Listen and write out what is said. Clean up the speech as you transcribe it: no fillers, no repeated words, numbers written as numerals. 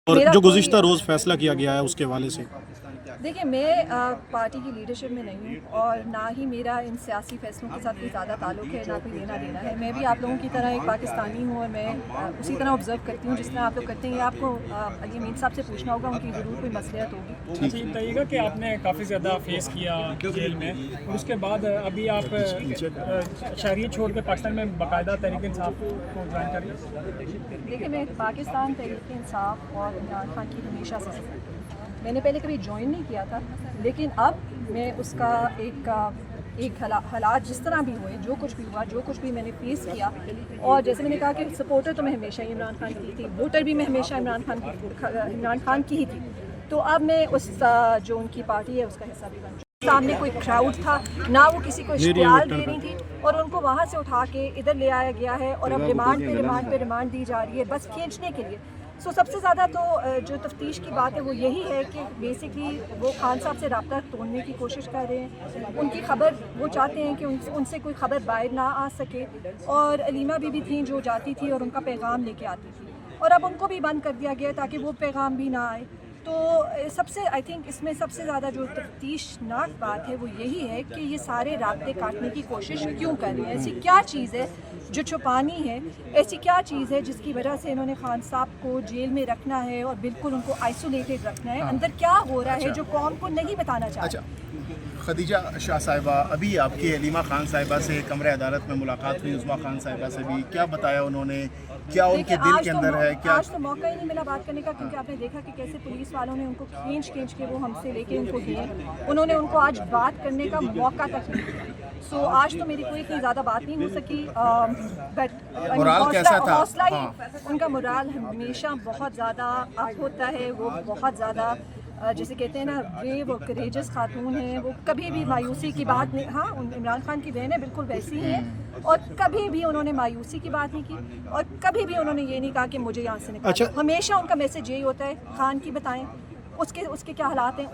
اور جو گزشتہ روز فیصلہ کیا گیا ہے اس کے حوالے سے دیکھیے میں پارٹی کی لیڈرشپ میں نہیں ہوں اور نہ ہی میرا ان سیاسی فیصلوں کے ساتھ کوئی زیادہ تعلق ہے، نہ کوئی لینا دینا ہے۔ میں بھی آپ لوگوں کی طرح ایک پاکستانی ہوں اور میں اسی طرح آبزرو کرتی ہوں جس طرح آپ لوگ کرتے ہیں۔ یہ آپ کو علی امین صاحب سے پوچھنا ہوگا، ان کی ضرور کوئی مصلحت ہوگی۔ اچھا، یہ بتائیے گا کہ آپ نے کافی زیادہ فیس کیا جیل میں اور اس کے بعد ابھی آپ شہریت چھوڑ کے پاکستان میں باقاعدہ تحریک انصاف کو جوائن کر رہی ہیں۔ دیکھیں میں پاکستان تحریک انصاف اور عمران خان کی ہمیشہ سے میں نے پہلے کبھی جوائن نہیں کیا تھا، لیکن اب میں اس کا ایک حالات جس طرح بھی ہوئے، جو کچھ بھی ہوا، جو کچھ بھی میں نے فیس کیا، اور جیسے میں نے کہا کہ سپورٹر تو میں ہمیشہ ہی عمران خان کی تھی، ووٹر بھی میں ہمیشہ عمران خان کی ہی تھی، تو اب میں اس جو ان کی پارٹی ہے اس کا حصہ بھی بن چکی۔ سامنے کوئی کراؤڈ تھا، نہ وہ کسی کو اشتعال دے رہی تھی، اور ان کو وہاں سے اٹھا کے ادھر لے آیا گیا ہے اور اب ریمانڈ دی جا رہی ہے بس کھینچنے کے لیے۔ سب سے زیادہ تو جو تفتیش کی بات ہے وہ یہی ہے کہ بیسکلی وہ خان صاحب سے رابطہ توڑنے کی کوشش کر رہے ہیں، ان کی خبر وہ چاہتے ہیں کہ ان سے کوئی خبر باہر نہ آ سکے، اور علیمہ بی تھیں جو جاتی تھی اور ان کا پیغام لے کے آتی تھی، اور اب ان کو بھی بند کر دیا گیا تاکہ وہ پیغام بھی نہ آئے۔ تو سب سے آئی تھنک اس میں سب سے زیادہ جو تفتیشناک بات ہے وہ یہی ہے کہ یہ سارے رابطے کاٹنے کی کوشش کیوں کر رہے ہیں؟ ایسی کیا چیز ہے جو چھپانی ہے؟ ایسی کیا چیز ہے جس کی وجہ سے انہوں نے خان صاحب کو جیل میں رکھنا ہے اور بالکل ان کو آئسولیٹڈ رکھنا ہے؟ اندر کیا ہو رہا ہے جو قوم کو نہیں بتانا چاہتے؟ خدیجہ شاہ صاحبہ، ابھی آپ کی علیمہ خان صاحبہ سے کمرہ عدالت میں ملاقات ہوئی، عظمیٰ خان صاحبہ سے بھی، کیا بتایا انہوں نے؟ کیا ان کے دل کے اندر ہے؟ کیا آج تو موقع ہی نہیں ملا بات کرنے کا، کیونکہ آپ نے دیکھا کہ کیسے پولیس والوں نے ان کو کھینچ کے وہ ہم سے لے کے ان کو گئے، انہوں نے ان کو آج بات کرنے کا موقع تک نہیں دیا۔ سو آج تو میری کوئی اتنی زیادہ بات نہیں ہو سکی، بٹ مورال کیسا تھا؟ حوصلہ ہی ان کا مورال ہمیشہ بہت زیادہ اپ ہوتا ہے، وہ بہت زیادہ جسے کہتے ہیں نا بریو اور کریجس خاتون ہیں، وہ کبھی بھی مایوسی کی بات نہیں، ہاں عمران خان کی بہن ہے بالکل ویسی ہی ہیں، اور کبھی بھی انہوں نے مایوسی کی بات نہیں کی، اور کبھی بھی انہوں نے یہ نہیں کہا کہ مجھے یہاں سے نکالو۔ ہمیشہ ان کا میسج یہی ہوتا ہے، خان کی بتائیں اس کے کیا حالات ہیں،